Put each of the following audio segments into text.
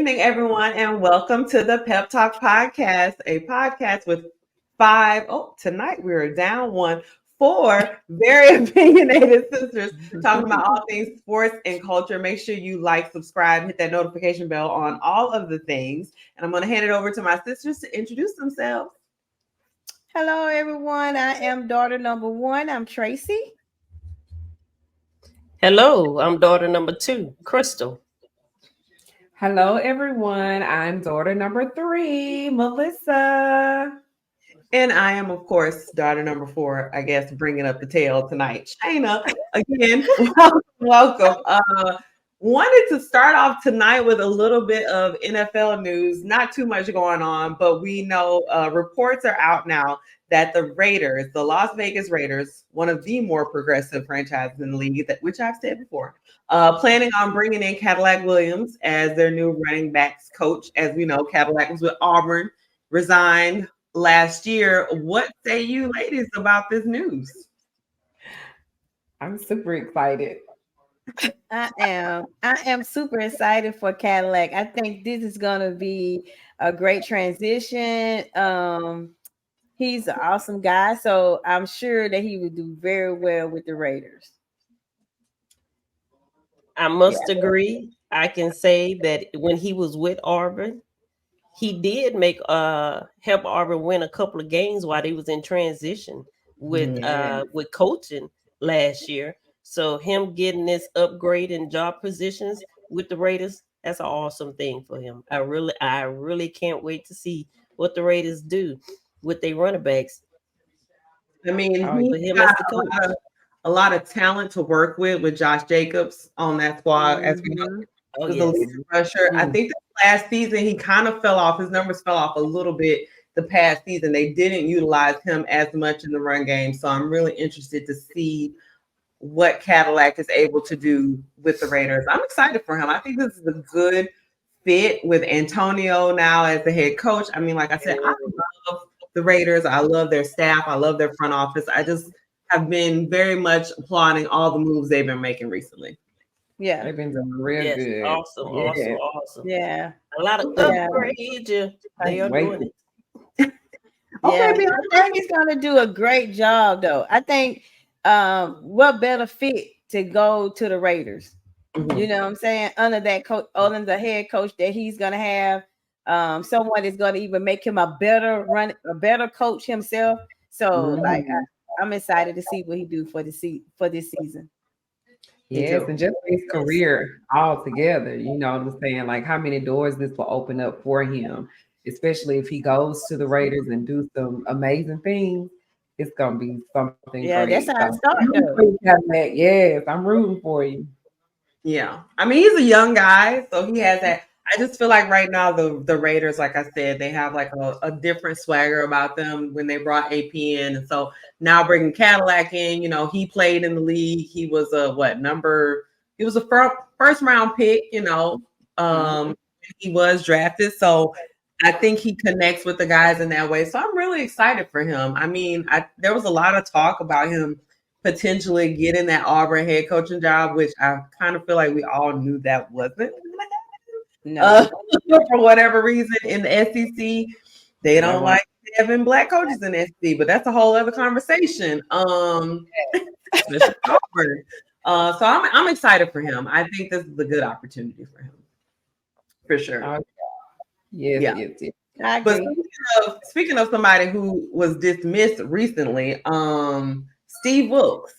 evening, everyone, and welcome to the Pep Talk Podcast, a podcast with tonight we're down four very opinionated sisters talking about all things sports and culture. Make sure you like, subscribe, hit that notification bell on all of the things. And I'm going to hand it over to my sisters to introduce themselves. Hello, everyone. I am daughter number one. I'm Tracy. Hello, I'm daughter number 2, Crystal. Hello, everyone. I'm daughter number 3, Melissa. And I am, of course, daughter number 4, I guess, bringing up the tail tonight. Shayna, again, welcome. Wanted to start off tonight with a little bit of NFL news. Not too much going on, but we know reports are out now that the Raiders, the Las Vegas Raiders, one of the more progressive franchises in the league, which I've said before, planning on bringing in Cadillac Williams as their new running backs coach. As we know, Cadillac was with Auburn, resigned last year. What say you ladies about this news? I'm super excited. I am super excited for Cadillac. I think this is gonna be a great transition. He's an awesome guy, so I'm sure that he would do very well with the Raiders. I must agree. I can say that when he was with Auburn, he did help Auburn win a couple of games while they was in transition with coaching last year. So him getting this upgrade in job positions with the Raiders, that's an awesome thing for him. I really can't wait to see what the Raiders do with their running backs. I mean, he's got a lot of talent to work with Josh Jacobs on that squad, as we know. Was a lead rusher. I think that last season he kind of fell off. His numbers fell off a little bit the past season. They didn't utilize him as much in the run game. So I'm really interested to see what Cadillac is able to do with the Raiders. I'm excited for him. I think this is a good fit with Antonio now as the head coach. I mean, like I said, I love the Raiders. I love their staff. I love their front office. I just have been very much applauding all the moves they've been making recently. Yeah, they've been doing real good. Awesome. Yeah, a lot of upgrades. They are doing it. I think he's gonna do a great job, though. I think what better fit to go to the Raiders? Mm-hmm. You know what I'm saying? Under that coach, under the head coach that he's gonna have, someone is gonna even make him a better coach himself. So, I'm excited to see what he do for this season. Yes, and just his career altogether. You know what I'm saying? Like how many doors this will open up for him, especially if he goes to the Raiders and do some amazing things. It's gonna be something. Yeah, great. That's how I start. Yes, I'm rooting for you. Yeah, I mean he's a young guy, so he has that. I just feel like right now the Raiders, like I said, they have like a different swagger about them when they brought AP in, and so now bringing Cadillac in, you know, he played in the league. He was he was a first round pick, you know, he was drafted, so I think he connects with the guys in that way. So I'm really excited for him. I mean, there was a lot of talk about him potentially getting that Auburn head coaching job, which I kind of feel like we all knew that wasn't. No, for whatever reason in the SEC, they don't like having black coaches in the SEC, but that's a whole other conversation. So I'm excited for him. I think this is a good opportunity for him, for sure. Yes. But speaking of somebody who was dismissed recently, Steve Wilks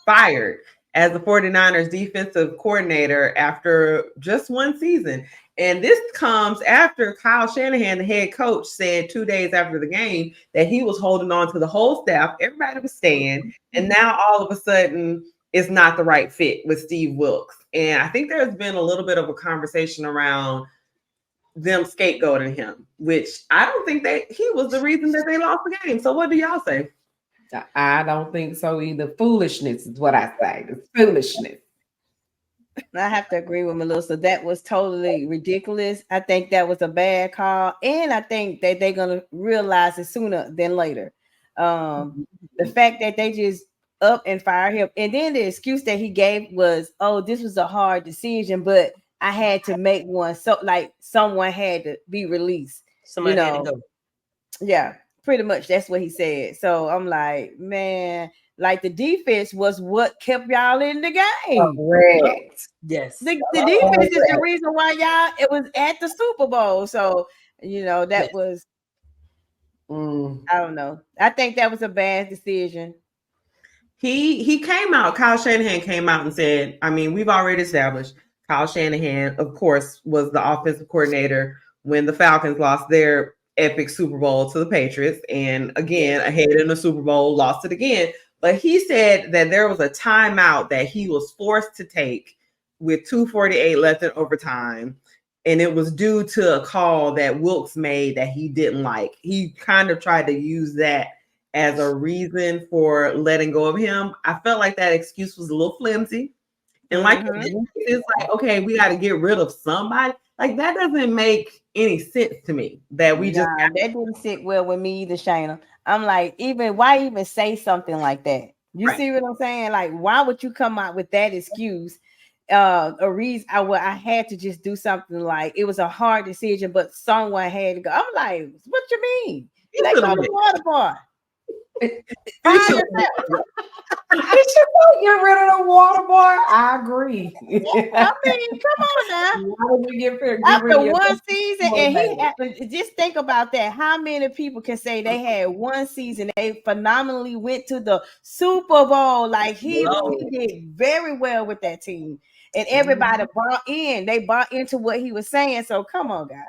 fired as the 49ers defensive coordinator after just one season. And this comes after Kyle Shanahan, the head coach, said 2 days after the game that he was holding on to the whole staff. Everybody was staying. And now all of a sudden it's not the right fit with Steve Wilks. And I think there's been a little bit of a conversation around them scapegoating him, which I don't think he was the reason that they lost the game. So what do y'all say? I don't think so either. Foolishness is what I say. It's foolishness. I have to agree with Melissa. That was totally ridiculous. I think that was a bad call. And I think that they're going to realize it sooner than later. The fact that they just up and fire him. And then the excuse that he gave was, oh, this was a hard decision. But I had to make one. So like someone had to be released. Somebody had to go. Yeah, pretty much. That's what he said. So I'm like, man, like the defense was what kept y'all in the game. Correct. Yes. The defense is the reason why it was at the Super Bowl. So, that was, I don't know. I think that was a bad decision. He came out, Kyle Shanahan came out and said, I mean, we've already established Kyle Shanahan, of course, was the offensive coordinator when the Falcons lost their epic Super Bowl to the Patriots. And again, ahead in the Super Bowl, lost it again. But he said that there was a timeout that he was forced to take with 2:48 left in overtime. And it was due to a call that Wilkes made that he didn't like. He kind of tried to use that as a reason for letting go of him. I felt like that excuse was a little flimsy. And like it's like, okay, we got to get rid of somebody. Like that doesn't make any sense to me. That that didn't sit well with me either, Shayna. I'm like, why even say something like that? You see what I'm saying? Like, why would you come out with that excuse? A reason I had to just do something like it was a hard decision, but someone had to go. I'm like, what you mean? Let go the water boy. You should get rid of the water boy. I agree. I mean, come on now. After one season, and he just think about that. How many people can say they had one season? They phenomenally went to the Super Bowl. Like he did very well with that team, and everybody bought in. They bought into what he was saying. So come on, guys.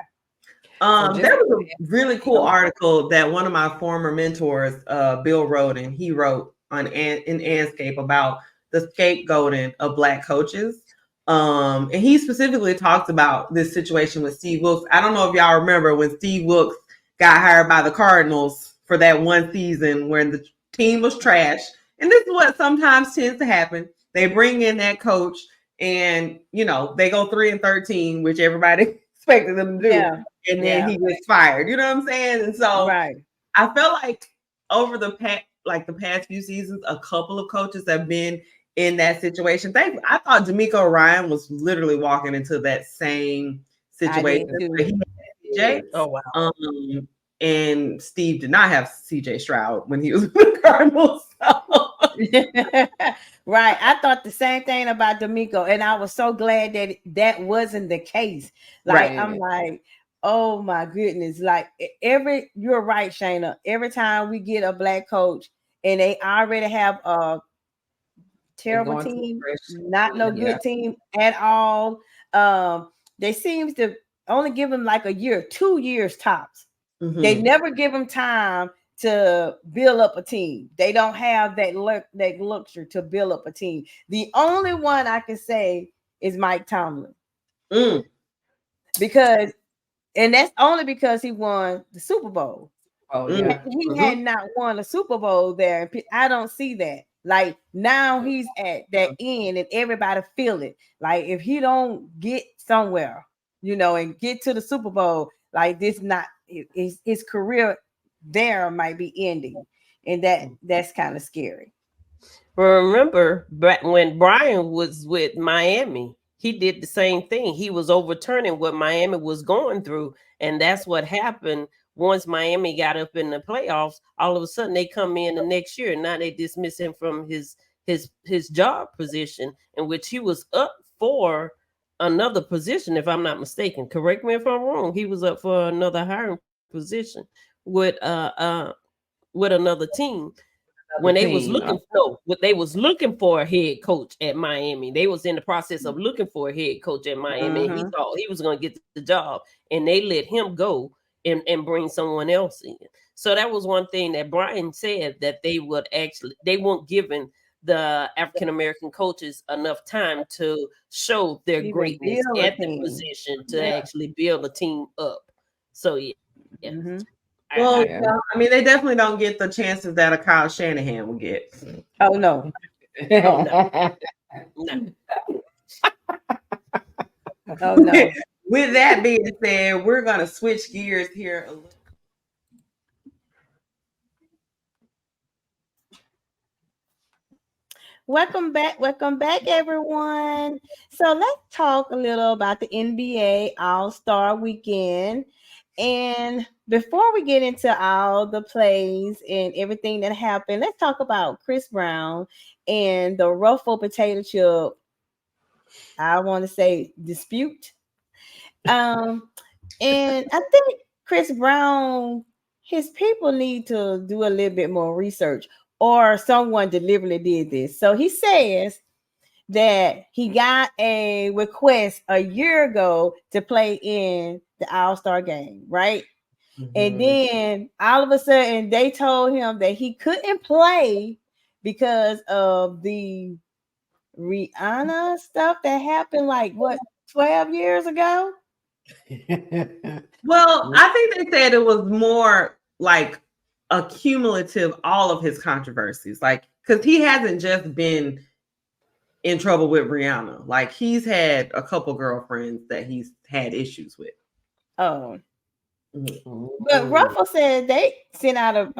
There was a really cool article that one of my former mentors, Bill Roden, he wrote in Anscape about the scapegoating of Black coaches. And he specifically talks about this situation with Steve Wilkes. I don't know if y'all remember when Steve Wilkes got hired by the Cardinals for that one season when the team was trash. And this is what sometimes tends to happen. They bring in that coach and, they go 3-13, which everybody expected them to do. Yeah. And then he gets fired. You know what I'm saying? And so I feel like over the past few seasons, a couple of coaches have been in that situation. I thought D'Amico Ryan was literally walking into that same situation. He had CJ. Oh wow. And Steve did not have CJ Stroud when he was with the Cardinals. Right. I thought the same thing about D'Amico, and I was so glad that wasn't the case. Like I'm like, oh my goodness. Like you're right, Shayna. Every time we get a Black coach and they already have a terrible team, not no good team at all. They seems to only give them like a year, 2 years tops. They never give them time to build up a team. They don't have that luxury to build up a team. The only one I can say is Mike Tomlin. And that's only because he won the Super Bowl. Oh yeah. He had not won a Super Bowl there. I don't see that. Like now he's at that end and everybody feel it. Like if he don't get somewhere, and get to the Super Bowl, like his career there might be ending. And that's kind of scary. Remember when Brian was with Miami, he did the same thing. He was overturning what Miami was going through. And that's what happened once Miami got up in the playoffs. All of a sudden they come in the next year and now they dismiss him from his job position, in which he was up for another position, if I'm not mistaken. Correct me if I'm wrong. He was up for another hiring position with another team. When they was looking for a head coach at Miami, they was in the process of looking for a head coach at Miami. And he thought he was going to get the job, and they let him go and bring someone else in. So that was one thing that Brian said, that they weren't giving the African American coaches enough time to show their greatness at the position to actually build a team up. So yeah. Well, I mean, they definitely don't get the chances that a Kyle Shanahan will get. Oh no. No. Oh no. With that being said, we're gonna switch gears here a little. Welcome back, everyone. So let's talk a little about the NBA All-Star Weekend. And before we get into all the plays and everything that happened, let's talk about Chris Brown and the ruffle potato chip, I want to say, dispute. And I think Chris Brown, his people need to do a little bit more research, or someone deliberately did this. So he says that he got a request a year ago to play in the All-Star game, right? Mm-hmm. And then all of a sudden they told him that he couldn't play because of the Rihanna stuff that happened like 12 years ago. Well, I think they said it was more like accumulative, all of his controversies, like because he hasn't just been in trouble with Rihanna. Like he's had a couple girlfriends that he's had issues with. Oh, but Ruffle said they sent out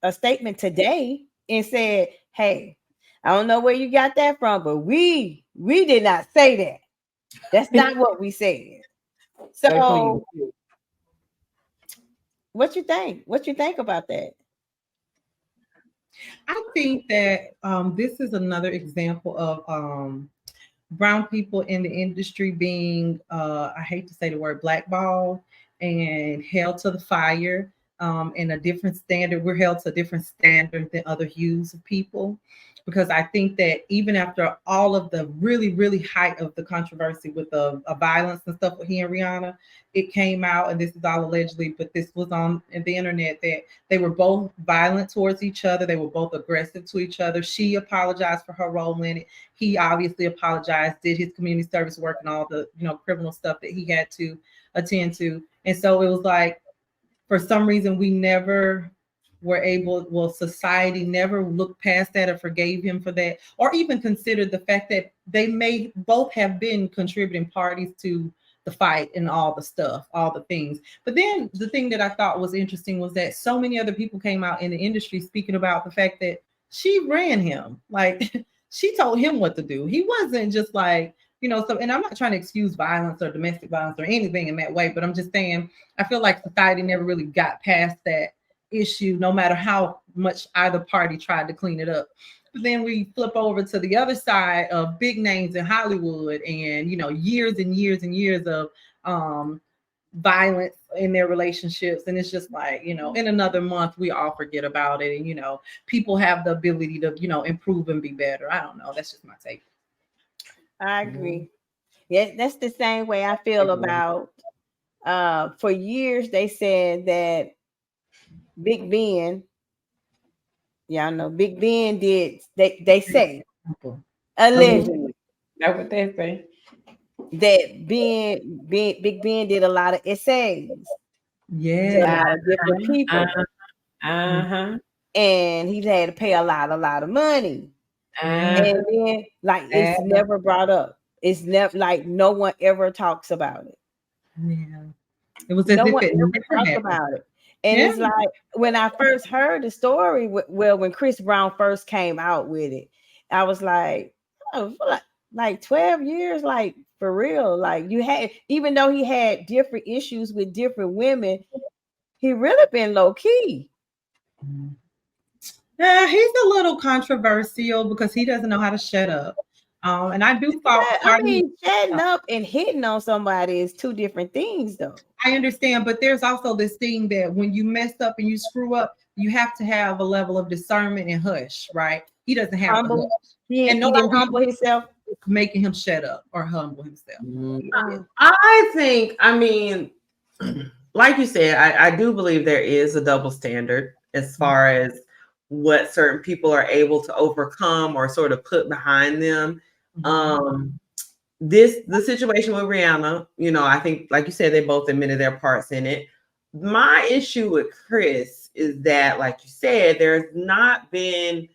a statement today and said, "Hey, I don't know where you got that from, but we did not say that. That's not what we said." So, what you think? What you think about that? I think that this is another example of brown people in the industry being, I hate to say the word, blackballed and held to the fire in a different standard. We're held to a different standard than other hues of people. Because I think that even after all of the really, really height of the controversy with the violence and stuff with he and Rihanna, it came out, and this is all allegedly, but this was on the internet, that they were both violent towards each other. They were both aggressive to each other. She apologized for her role in it. He obviously apologized, did his community service work and all the criminal stuff that he had to attend to. And so it was like, for some reason, we never were able, society never looked past that or forgave him for that, or even considered the fact that they may both have been contributing parties to the fight and all the stuff, all the things. But then the thing that I thought was interesting was that so many other people came out in the industry speaking about the fact that she ran him. Like she told him what to do. He wasn't just like, so, and I'm not trying to excuse violence or domestic violence or anything in that way, but I'm just saying, I feel like society never really got past that issue, no matter how much either party tried to clean it up. But then we flip over to the other side of big names in Hollywood and, years and years and years of violence in their relationships. And it's just like, in another month, we all forget about it. And, people have the ability to, improve and be better. I don't know. That's just my take. I agree. Yeah, that's the same way I feel about, for years, they said that Big Ben, y'all know Big Ben did, they say, allegedly. That's what they say. That Big Ben did a lot of essays. Yeah. To a lot of different people. And he had to pay a lot of money. And then, like, it's never brought up. It's never, like, no one ever talks about it. Yeah. It was as no if one it ever never talked about it. And it's like, when I first heard the story, when Chris Brown first came out with it, I was like, oh, like 12 years, like, for real. Like, you had, even though he had different issues with different women, he really been low key. Yeah, he's a little controversial because he doesn't know how to shut up. And I do thought, shutting up and hitting on somebody is two different things, though. I understand, but there's also this thing that when you mess up and you screw up, you have to have a level of discernment and hush, right? He doesn't have humble. He didn't humble himself, making him shut up or humble himself. I think, like you said, I do believe there is a double standard as far as what certain people are able to overcome or sort of put behind them. The situation with Rihanna, I think, like you said, they both admitted their parts in it. My issue with Chris is that, like you said, there's not been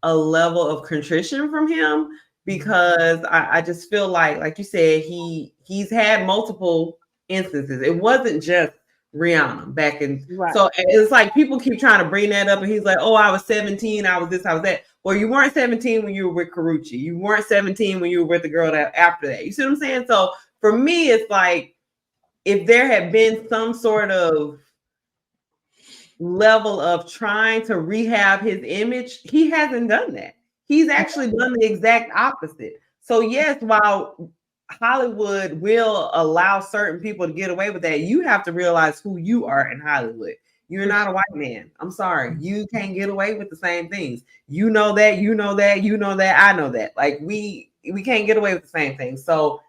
a level of contrition from him, because I just feel like you said, he's had multiple instances. It wasn't just Rihanna back in. Right. So it's like people keep trying to bring that up, and he's like, "Oh, I was 17, I was this, I was that." Well, you weren't 17 when you were with Karrueche. You weren't 17 when you were with the girl that after that. You see what I'm saying? So for me, it's like if there had been some sort of level of trying to rehab his image, he hasn't done that. He's actually done the exact opposite. So yes, while Hollywood will allow certain people to get away with that, you have to realize who you are in Hollywood. You're not a white man. I'm sorry. You can't get away with the same things. You know that, you know that, you know that, I know that. Like we can't get away with the same things. So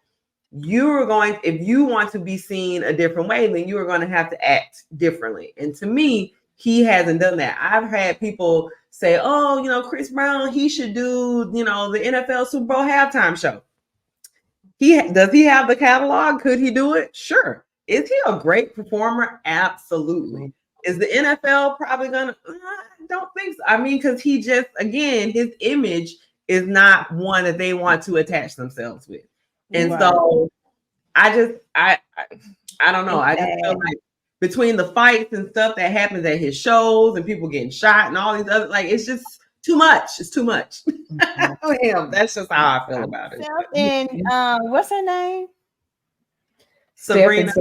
if you want to be seen a different way, then you are going to have to act differently. And to me, he hasn't done that. I've had people say, "Oh, Chris Brown, he should do, the NFL Super Bowl halftime show." Does he have the catalog? Could he do it? Sure. Is he a great performer? Absolutely. Is the NFL probably gonna? I don't think so. I mean, because he just, again, his image is not one that they want to attach themselves with. And so I don't know. I just feel like between the fights and stuff that happens at his shows and people getting shot and all these other, like, it's just too much. It's too much. That's just how I feel about it. And what's her name? Sabrina.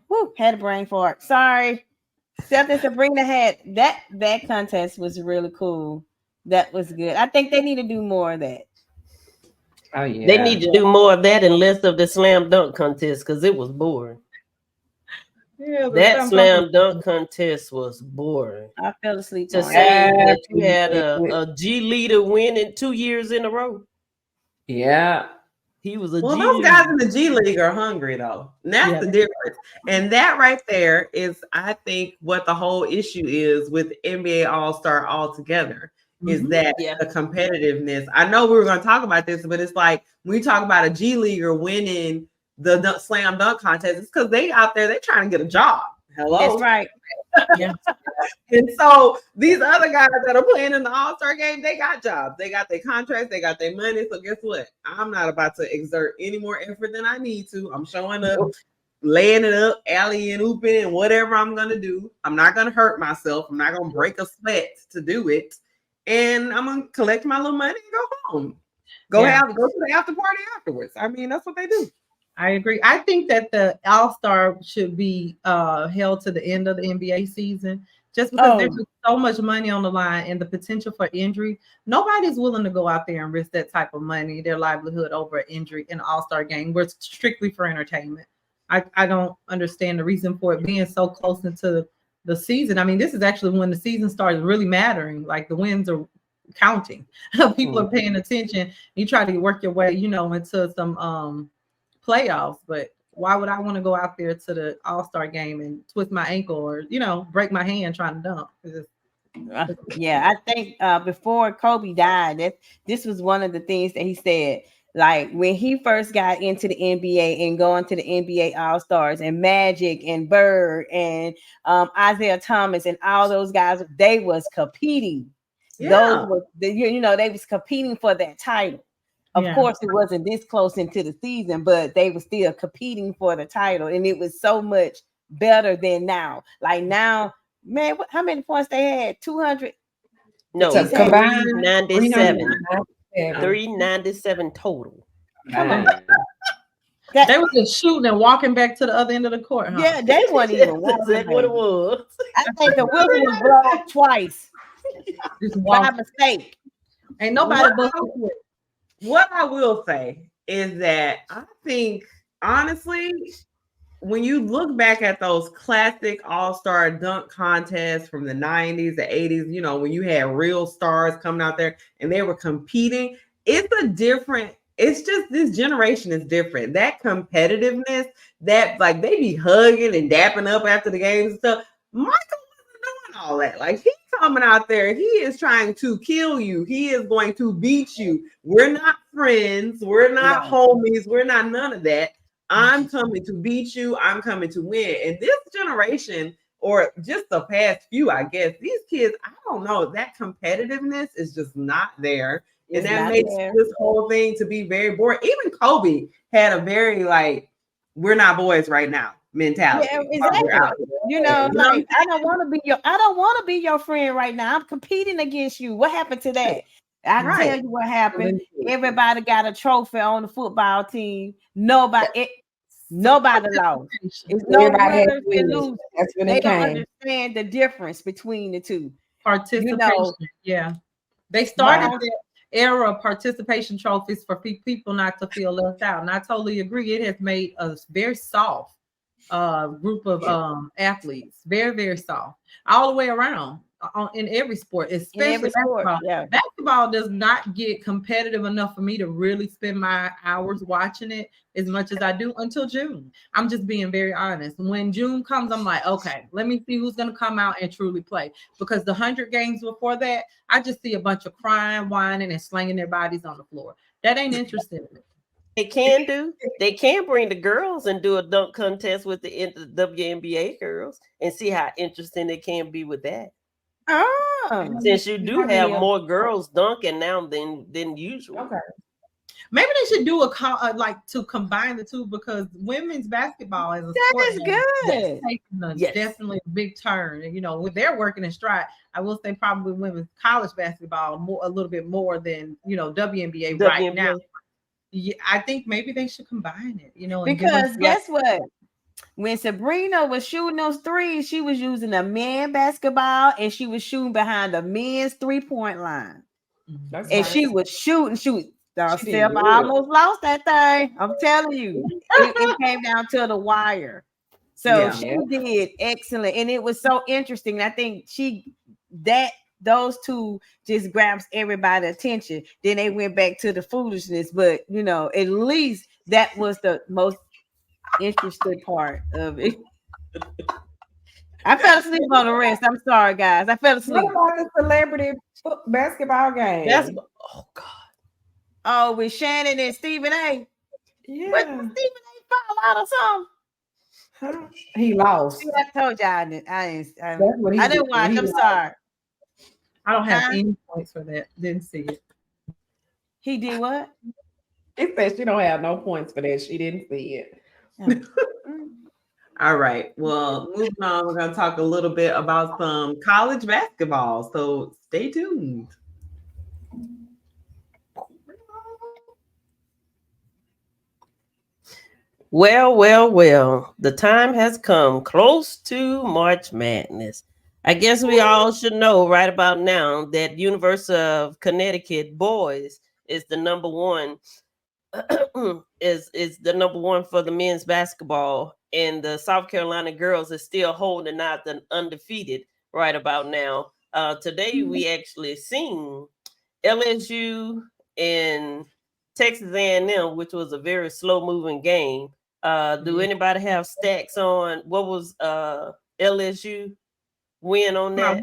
Woo, had a brain fart. Sorry. Steph and Sabrina had that contest was really cool. That was good. I think they need to do more of that. Oh yeah. They need to do more of that and less of the slam dunk contest because it was boring. Yeah, that slam dunk contest was boring. I fell asleep. To say that you had a G leader winning 2 years in a row. Yeah. He was a Well, G those leader. guys in the G League are hungry, though. And that's the difference. And that right there is, I think, what the whole issue is with NBA All-Star altogether, is that the competitiveness. I know we were going to talk about this, but it's like when we talk about a G Leaguer winning the slam dunk contest, it's because they out there, they're trying to get a job. Hello. That's right. Yeah. And so these other guys that are playing in the All-Star game, they got jobs, they got their contracts, they got their money. So guess what? I'm not about to exert any more effort than I need to. I'm showing up, laying it up, alley and ooping, and whatever I'm gonna do. I'm not gonna hurt myself. I'm not gonna break a sweat to do it. And I'm gonna collect my little money and go home. Go to the after party afterwards. I mean, that's what they do. I agree. I think that the All-Star should be held to the end of the NBA season, just because there's so much money on the line and the potential for injury. Nobody's willing to go out there and risk that type of money, their livelihood, over an injury in an All-Star game where it's strictly for entertainment. I don't understand the reason for it being so close into the season. I mean, this is actually when the season starts really mattering. Like the wins are counting. People are paying attention. You try to work your way, into some playoffs, but why would I want to go out there to the All-Star game and twist my ankle or break my hand trying to dunk? I think before Kobe died, this was one of the things that he said. Like when he first got into the NBA and going to the NBA All-Stars and Magic and Bird and Isaiah Thomas and all those guys, they was competing. Those were they was competing for that title. Of course, it wasn't this close into the season, but they were still competing for the title, and it was so much better than now. Like now, man, how many points they had? 200? No, combined 97. 397 total. They were just shooting and walking back to the other end of the court. Huh? Yeah, they weren't even walking. That's what it was. I think the whistle was blown twice. Just by mistake. Ain't nobody What I will say is that I think, honestly, when you look back at those classic All-Star dunk contests from the 90s, the 80s, when you had real stars coming out there and they were competing, it's just this generation is different. That competitiveness, that like they be hugging and dapping up after the games and stuff. Michael wasn't doing all that. Like he's coming out there, he is trying to kill you. He is going to beat you. We're not friends. We're not homies. We're not none of that. I'm coming to beat you. I'm coming to win. And this generation, or just the past few, I guess, these kids, I don't know, that competitiveness is just not there. And that makes this whole thing to be very boring. Even Kobe had a very we're not boys right now. mentality. Yeah, while we're out exactly. there. You know, You know what I'm like I don't want to be your friend right now. I'm competing against you. What happened to that? I Right. tell you what happened. Everybody got a trophy on the football team. Nobody lost. It's no Everybody had winners to and win. losers. That's when They it don't came. understand the difference between the two. Participation. Yeah. They started the era of participation trophies for people not to feel left out. And I totally agree. It has made us very soft group of athletes. Very, very soft. All the way around in every sport, especially basketball. Yeah. Basketball does not get competitive enough for me to really spend my hours watching it as much as I do until June. I'm just being very honest. When June comes, I'm like, okay, let me see who's going to come out and truly play. Because the 100 games before that, I just see a bunch of crying, whining, and slinging their bodies on the floor. That ain't interesting to me. They can bring the girls and do a dunk contest with the WNBA girls and see how interesting it can be with that. Since you do have more girls dunking now than usual. Okay. Maybe they should do like to combine the two, because women's basketball as a sport is good. Definitely a big turn. And when they're working in stride, I will say probably women's college basketball a little bit more than WNBA right now. Yeah, I think maybe they should combine it. Because guess what? When Sabrina was shooting those threes, she was using a man basketball and she was shooting behind the men's 3-point line. And she was shooting. I almost lost that thing. I'm telling you, it came down to the wire. So she did excellent, and it was so interesting. I think those two just grabs everybody's attention. Then they went back to the foolishness, but at least that was the most interesting part of it. I fell asleep on the rest. I'm sorry, guys. I fell asleep. What about the celebrity basketball game? Oh God. Oh, with Shannon and Stephen A. Yeah. But Stephen A. fall out or something. Huh? He lost. See, I told you I didn't watch. I'm lost. sorry. I don't have any points for that. Didn't see it. He did what? It said she don't have no points for that. She didn't see it. All right. Well, moving on, we're going to talk a little bit about some college basketball. So stay tuned. Well. The time has come close to March Madness. I guess we all should know right about now that University of Connecticut boys is the number one is the number one for the men's basketball, and the South Carolina girls is still holding out the undefeated right about now. Today we actually seen LSU and Texas A&M, which was a very slow moving game. Do anybody have stacks on what was LSU win on that?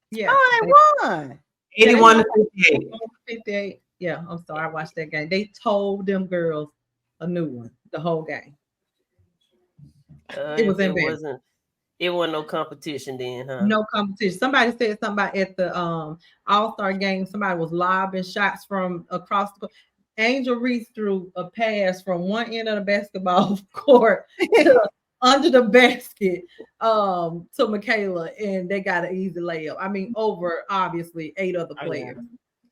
Yeah. Oh, they won. 81 to 58. 58. Yeah, I'm sorry. I watched that game. They told them girls a new one the whole game. It wasn't no competition then, huh? No competition. Somebody said something about at the All-Star game, somebody was lobbing shots from across the Angel Reese threw a pass from one end of the basketball court to under the basket to Michaela, and they got an easy layup. I mean, over obviously 8 other players.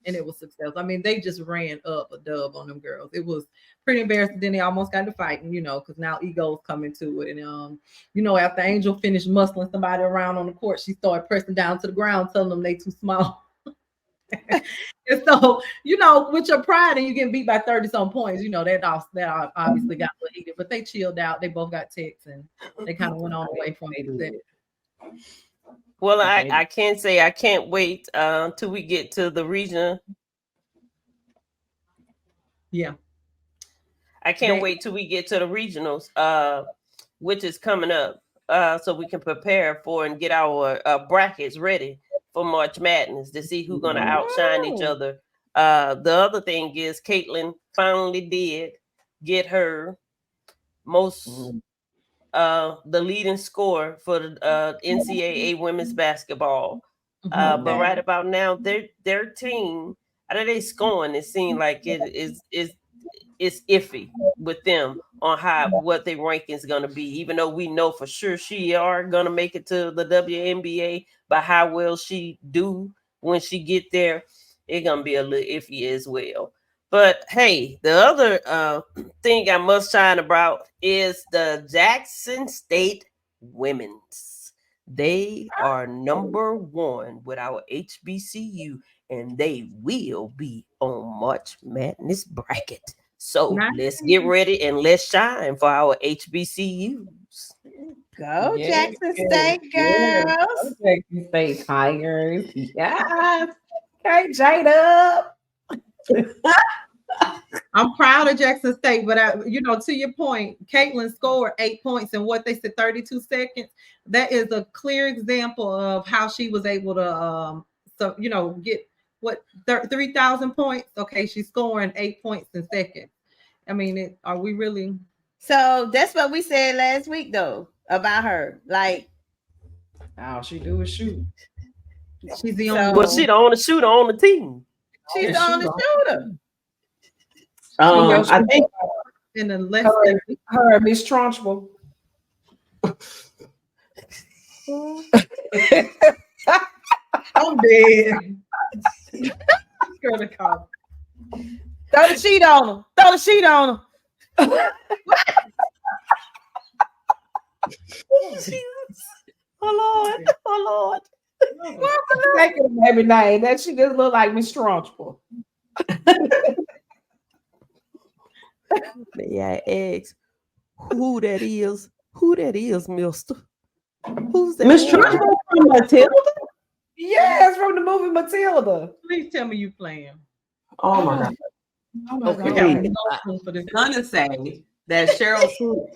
And it was successful. I mean, they just ran up a dub on them girls. It was pretty embarrassing. Then they almost got to fighting, because now egos come into it. And after Angel finished muscling somebody around on the court, she started pressing down to the ground, telling them they too small. And so, with your pride and you getting beat by 30-some points, that obviously got a little heated. But they chilled out. They both got texts and they kind of went on away from it. Well, I can't say I can't wait till we get to the regional. Yeah. I can't wait till we get to the regionals, which is coming up, so we can prepare for and get our brackets ready for March Madness to see who's going to outshine each other. The other thing is Caitlin finally did get her most... the leading scorer for the NCAA women's basketball. But right about now, their team, out of they scoring, it seems like it's iffy with them. on what their rankings is gonna be. Even though we know for sure she are gonna make it to the WNBA, but how well she do when she get there, it's gonna be a little iffy as well. But hey, the other thing I must shine about is the Jackson State women's. They are number 1 with our HBCU, and they will be on March Madness bracket. So let's get ready and let's shine for our HBCUs. Go Jackson State girls. Jackson State Tigers. Yes. Okay, Jada. I'm proud of Jackson State, but to your point, Caitlin scored 8 points in what they said 32 seconds. That is a clear example of how she was able to, get 3,000 points. Okay, she's scoring 8 points in seconds. I mean, are we really? So that's what we said last week, though, about her. Like, all she do is shoot. She's the only. Well, she the only shooter on the team. She's the only shooter. I think in the less her Miss Trunchbull. I'm dead. Girl to call. Throw the sheet on them. Throw the sheet on them. Oh Lord. Oh Lord. Taking them every night. That she just look like Miss Trunchbull. May I ask who that is? Who that is, mister? Who's that? Miss Trunchbull from Matilda? Yes, from the movie Matilda. Please tell me you playing. Oh my God. Oh my Okay. God. I'm gonna say that Cheryl Swoop,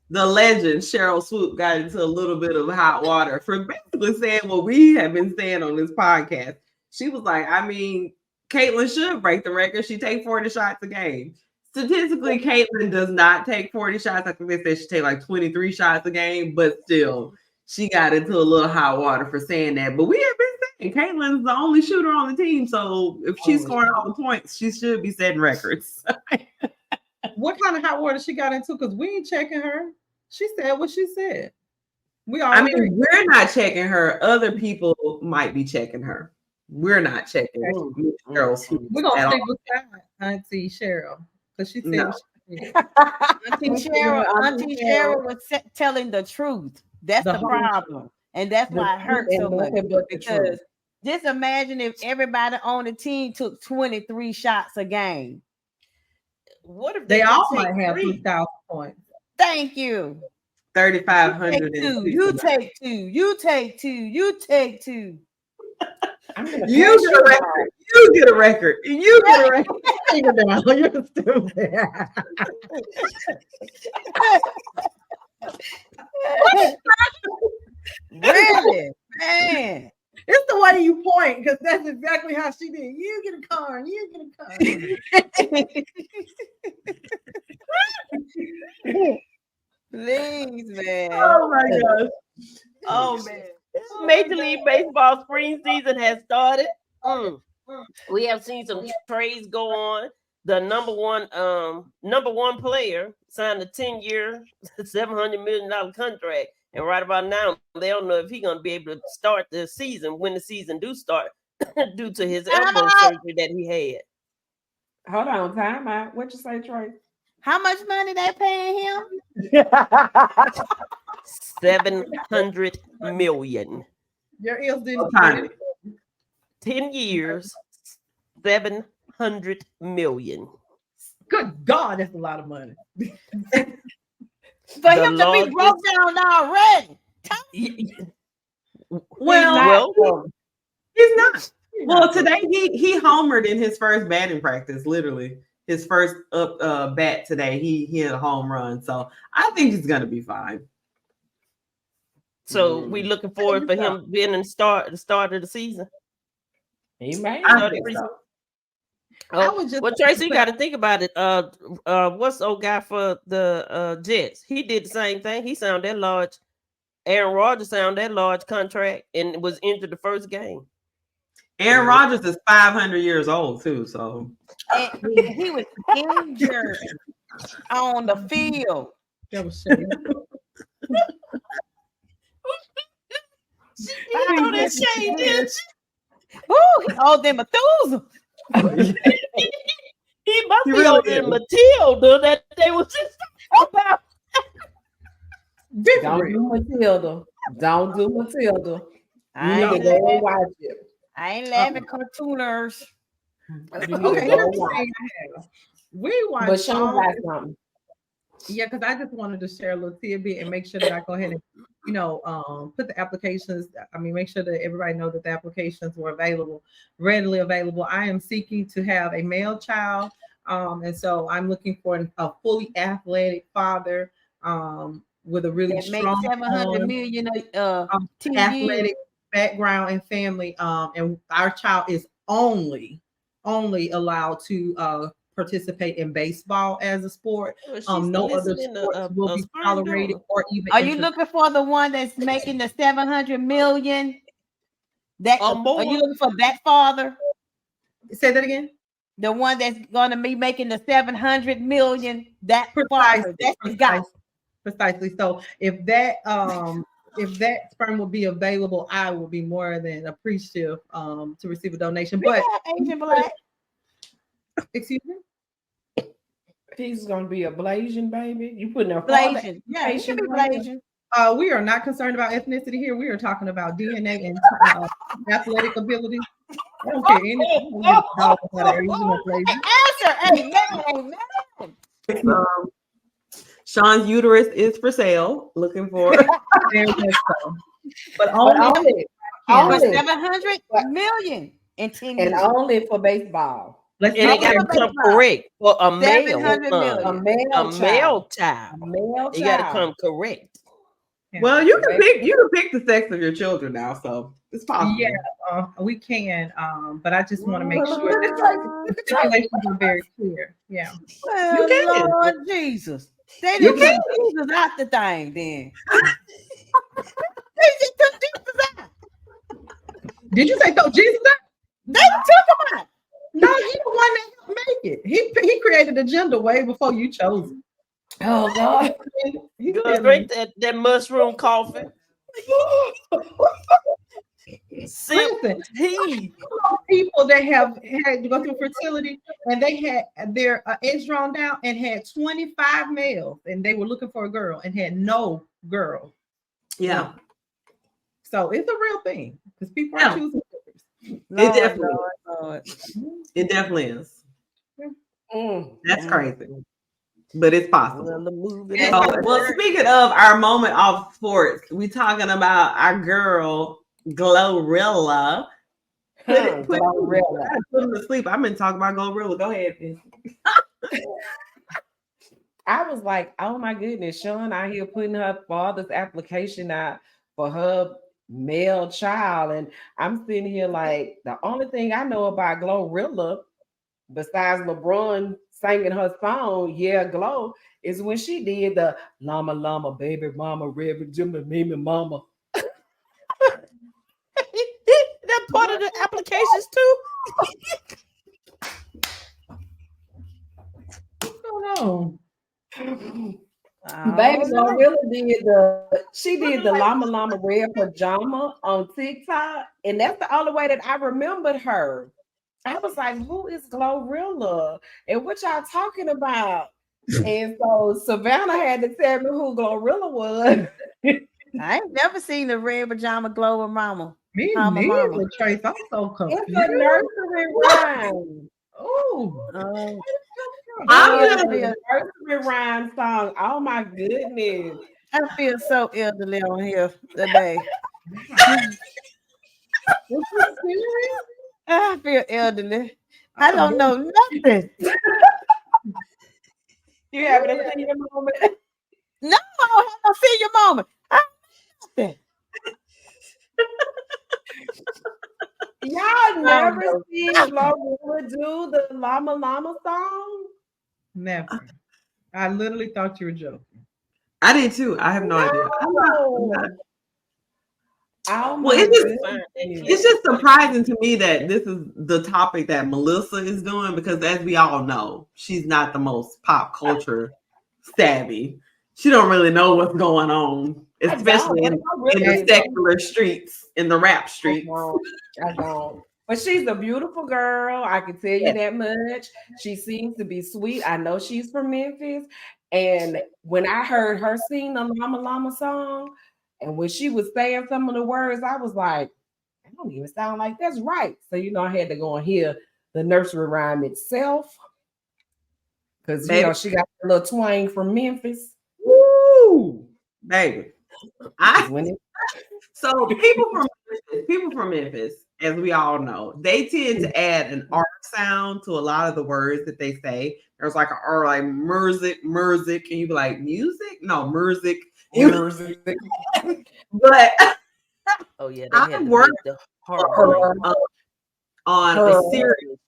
the legend Cheryl Swoop, got into a little bit of hot water for basically saying what we have been saying on this podcast. She was like, I mean, Caitlin should break the record. She take 40 shots a game. Statistically, Caitlin does not take 40 shots. I think they said she take like 23 shots a game, but still, she got into a little hot water for saying that. But we have been saying Caitlin's the only shooter on the team, so if she's scoring all the points, she should be setting records. What kind of hot water she got into? Because we ain't checking her. She said what she said. We're not checking her. Other people might be checking her. We're not checking Cheryl Swoop. We're gonna stick with Auntie Cheryl. Because she said No. Auntie Cheryl was telling the truth. That's the problem. And that's why it hurts so much. Because just imagine if everybody on the team took 23 shots a game. What if they all might have 3,000 points? Thank you. 3,500. You take two. You take two. You take two. You get a record. You get a record. You get a record. You're stupid. Really, man. It's the way you point, because that's exactly how she did. You get a car, and you get a car. Please, man. Oh my gosh. Oh man. Major League Baseball spring season has started. We have seen some trades go on. The number one player signed a 10-year, $700 million contract. And right about now, they don't know if he's going to be able to start the season when the season do start due to his elbow surgery that he had. Hold on, time out. What you say, Trey? How much money they paying him? $700 million. Your ears didn't. 10 years, $700 million. Good God, that's a lot of money. For him to be broke down already. Well, he's not. Well, today he homered in his first batting practice, literally. His first bat today, he hit a home run. So I think he's gonna be fine. So we looking forward for him being in the start of the season. He may. Well, Tracy, you got to think about it. What's the old guy for the Jets? He did the same thing. He signed that large. Aaron Rodgers signed that large contract and was injured the first game. Aaron Rodgers is 500 years old too, so he was injured. on the field. That was shady. She didn't know that shade, did she? Ooh, he owed them Methuselah. He must He be really older than is. Matilda that they was just talking about. Don't do Matilda. Don't do Matilda. You need to go and watch it. I ain't laughing, cartooners. You need to Okay, go here's and the watch thing it. I have. We watched But Sean all got this- something. Yeah, because I just wanted to share a little tidbit and make sure that I go ahead and, put the applications. I mean, make sure that everybody know that the applications were readily available. I am seeking to have a male child, and so I'm looking for a fully athletic father, with a really That make strong 700 million TV. athletic background and family. And our child is only allowed to participate in baseball as a sport. No other sports will be tolerated or even. Are you looking for the one that's making the 700 million? That are you looking for that father? Say that again. The one that's going to be making the 700 million. That father. That's the guy. Precisely. So if that sperm will be available, I will be more than appreciative to receive a donation. But Asian black. Excuse me. He's gonna be a Blasian baby. You putting a Blasian. Yeah, he should be Blasian. We are not concerned about ethnicity here. We are talking about DNA and athletic ability. I don't care anything. Answer. Sean's uterus is for sale. Looking for. But only for 700 million in 10 years. And only for baseball. And it got to come correct for a male. A male child. You got to come correct. Well, you can pick the sex of your children now, so it's possible. Yeah, we can. But I just want to make sure that the stipulations are very clear. Yeah. Well, You can. Lord Jesus. They didn't take Jesus out the thing then. They just took Jesus out. Did you say throw Jesus out? They took him out. No, he's the one that helped make it. He created the gender way before you chose it. Oh God. You gonna drink that mushroom coffee? Listen, people that have had to go through fertility and they had their eggs drawn down and had 25 males and they were looking for a girl and had no girl. Yeah. So it's a real thing because people are choosing. It definitely is. That's crazy. But it's possible. Well, speaking of our moment off sports, we talking about our girl Glorilla. Put him to sleep. I've been talking about Glorilla. Go ahead. I was like, oh my goodness, Sean out here putting her father's application out for her male child. And I'm sitting here like, the only thing I know about Glorilla, besides LeBron singing her song, Yeah, Glow, is when she did the llama, llama, baby, mama, Reverend Jimmy, Mimi, mama. That part of the applications too. I don't know. Baby Glorilla did the llama llama red pajama on TikTok, and that's the only way that I remembered her. I was like, who is Glorilla? And what y'all talking about? And so Savannah had to tell me who Glorilla was. I ain't never seen the red pajama Glover mama. Me neither, Trace. I'm so confused. It's a nursery rhyme. Oh. I'm a nursery rhyme song. Oh my goodness. I feel so elderly on here today. I feel elderly. I don't know nothing. You having a senior moment? No, I don't have no senior moment. I don't know nothing. Y'all never seen Glorilla do the Llama Llama song? Never. I literally thought you were joking. I did too. I have no idea. Oh Well, my it's just surprising to me that this is the topic that Melissa is doing because, as we all know, she's not the most pop culture savvy. She don't really know what's going on, especially in the secular streets, in the rap streets. I don't. But she's a beautiful girl. I can tell you that much. She seems to be sweet. I know she's from Memphis. And when I heard her sing the Llama Llama song, and when she was saying some of the words, I was like, I don't even sound like that's right. So, I had to go and hear the nursery rhyme itself. Because, she got a little twang from Memphis. Woo! Baby. So people from Memphis, as we all know, they tend to add an R sound to a lot of the words that they say. There's like an R, like Merzik, and you be like, music? No, Merzik. But oh yeah, I worked on a series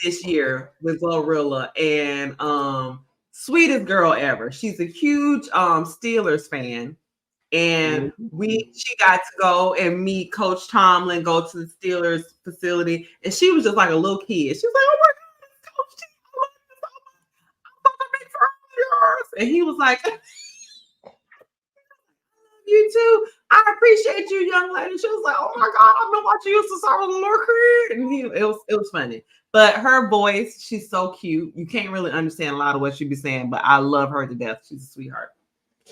this year with Glorilla and sweetest girl ever. She's a huge Steelers fan. And she got to go and meet Coach Tomlin, go to the Steelers facility, and she was just like a little kid. She was like, "Oh my God, Coach Tomlin, I'm big fan of yours." And he was like, "You too. I appreciate you, young lady." She was like, "Oh my God, I've been watching you since I was a little kid." And it was funny. But her voice, she's so cute. You can't really understand a lot of what she be saying, but I love her to death. She's a sweetheart.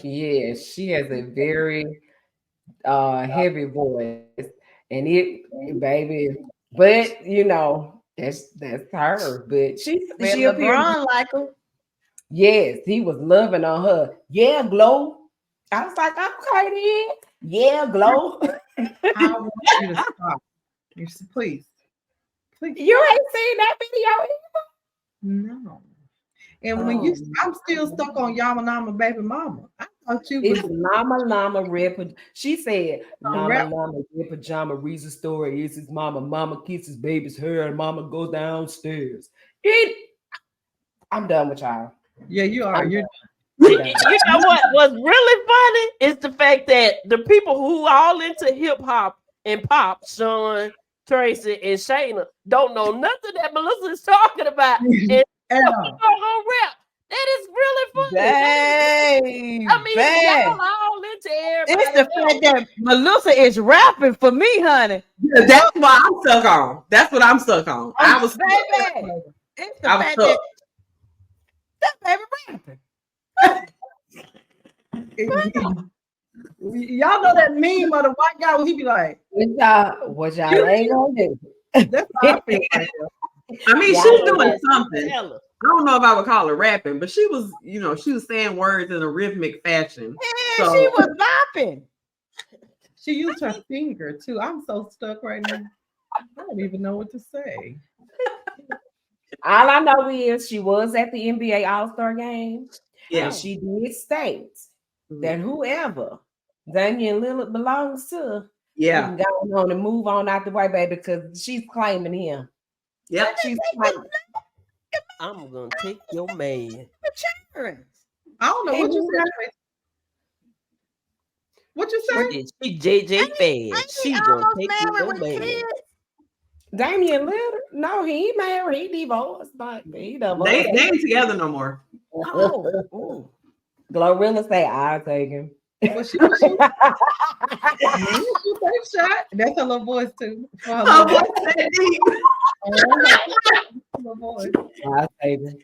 Yeah, she has a very heavy voice, and baby, but that's her. But she LeBron like her. Yes, he was loving on her. Yeah, Glow. I was like, okay, then. Yeah, Glow. I want you to stop. Please. You ain't seen that video either? No. And when I'm still stuck on Yama Nama Baby Mama. I thought you was Llama Llama Red. She said, Llama Llama Red Pajama reads the story. Is his mama. Mama kisses baby's hair and mama goes downstairs. I'm done with y'all. Yeah, you are. You know what was really funny is the fact that the people who all into hip hop and pop, Sean, Tracy, and Shayna, don't know nothing that Melissa is talking about. And gonna rap. That is really funny. Dang, y'all all into everybody. It's the fact that Melissa is rapping for me, honey. Yeah, that's what I'm stuck on. That's what I'm stuck on. It's the fact that baby rapping. Y'all know that meme of the white guy when he be like, what y'all ain't gonna do. That's how I feel like that. I mean, she's doing something. I don't know if I would call her rapping, but she was, she was saying words in a rhythmic fashion. Yeah, so, she was bopping. She used her finger too. I'm so stuck right now. I don't even know what to say. All I know is she was at the NBA All-Star game. Yeah. And she did state that whoever Damian Lillard belongs to, you can go on and move on out the way, baby, because she's claiming him. Yep. She's claiming. I'm gonna take your man. I don't know what you said. What you say? She JJ fan. She gonna take your man. Damian Lillard? No, he ain't married. He divorced. But he divorced. They ain't together no more. Glorilla say, I'll take him. Well, she shot. That's her little voice too. Her voice that deep. Little voice. I'll take him.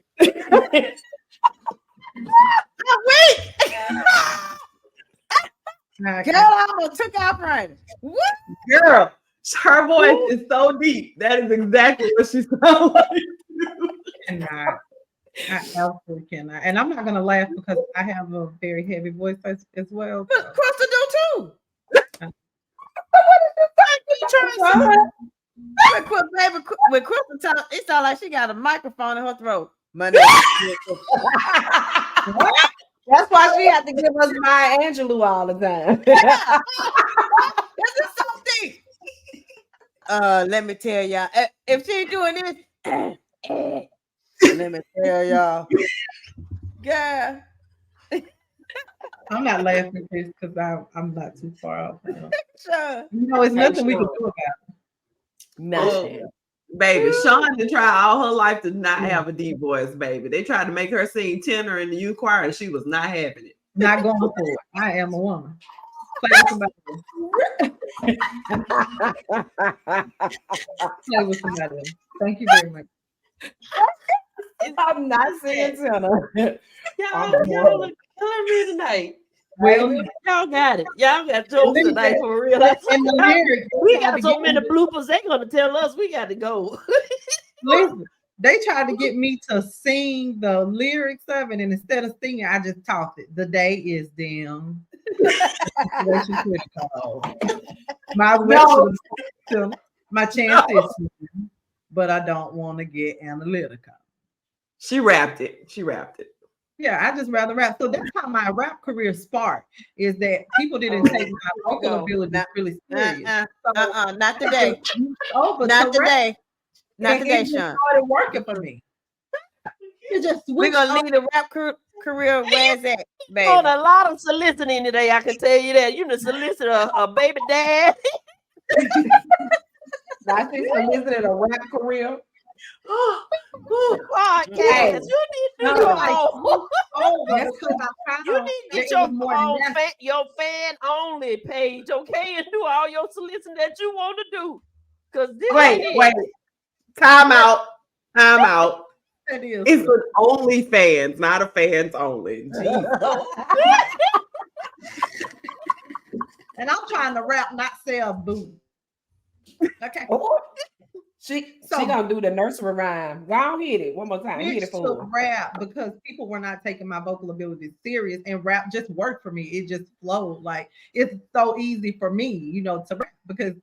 Girl, I almost took out Friday. What? Girl, her voice is so deep. That is exactly what she sounds like. I absolutely cannot. And I'm not going to laugh because I have a very heavy voice as well. But Crystal do too. When Crystal talks, it sounds like she got a microphone in her throat. Money. That's why she had to give us Maya Angelou all the time. This is so deep. Let me tell y'all. If she's doing this, let me tell y'all. Girl. I'm not laughing because I'm not too far off. Sure. It's nothing we can do about it. Nothing. Baby, Sean to try all her life to not have a deep voice, baby. They tried to make her sing tenor in the youth choir, and she was not having it. Not going for it. I am a woman. Play with somebody else. Thank you very much. I'm not singing tenor. Y'all are killing me tonight. Well, Y'all got it. Y'all got jokes tonight for real. and the lyrics, We got so many bloopers. They're gonna tell us we got to go. Listen, they tried to get me to sing the lyrics of it, and instead of singing, I just talked it. The day is dim. My chance is, but I don't want to get analytical. She rapped it. Yeah, I just rather rap. So that's how my rap career sparked. Is that people didn't take my vocal ability really serious. Not today. Not today. Not today, Sean. Sean. Started working for me. We're gonna leave the rap career where's that, baby? On a lot of soliciting today, I can tell you that. You done solicited a baby dad. I think solicited a rap career. Podcast. You need to do you need to get your fan only page, okay, and do all your soliciting that you want to do. Because wait, time out. It's an only fans, not a fans only. And I'm trying to rap, not sell boo. Okay. She gonna do the nursery rhyme. Go on, hit it one more time. Hit it for her. Rap because people were not taking my vocal ability serious, and rap just worked for me. It just flowed. Like it's so easy for me, to rap because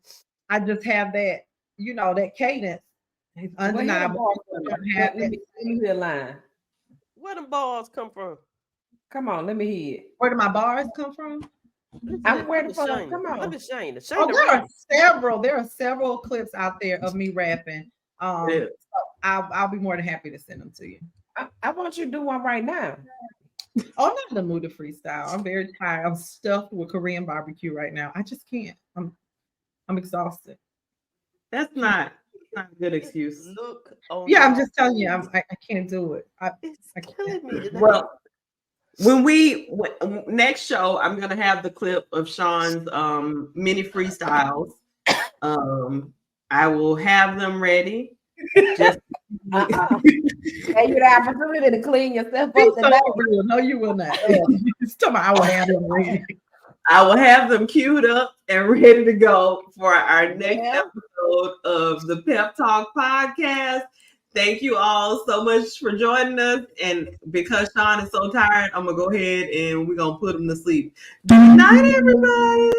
I just have that, that cadence. It's undeniable. Let me hear a line. Where the bars come from? Come on, let me hear it. Where do my bars come from? I'm waiting for them. Come on. Look at Shane. There are several clips out there of me rapping. So I'll be more than happy to send them to you. I want you to do one right now. Oh, not in the mood to freestyle. I'm very tired. I'm stuffed with Korean barbecue right now. I just can't. I'm exhausted. That's not a good excuse. I'm just telling you, I can't do it. It's killing me today. Well, next show, I'm gonna have the clip of Sean's mini freestyles. I will have them ready. Just and you the opportunity to clean yourself up. No, you will not. It's time I will have them ready. I will have them queued up and ready to go for our next episode of the Pep Talk podcast. Thank you all so much for joining us. And because Sean is so tired, I'm going to go ahead and we're going to put him to sleep. Good night, everybody.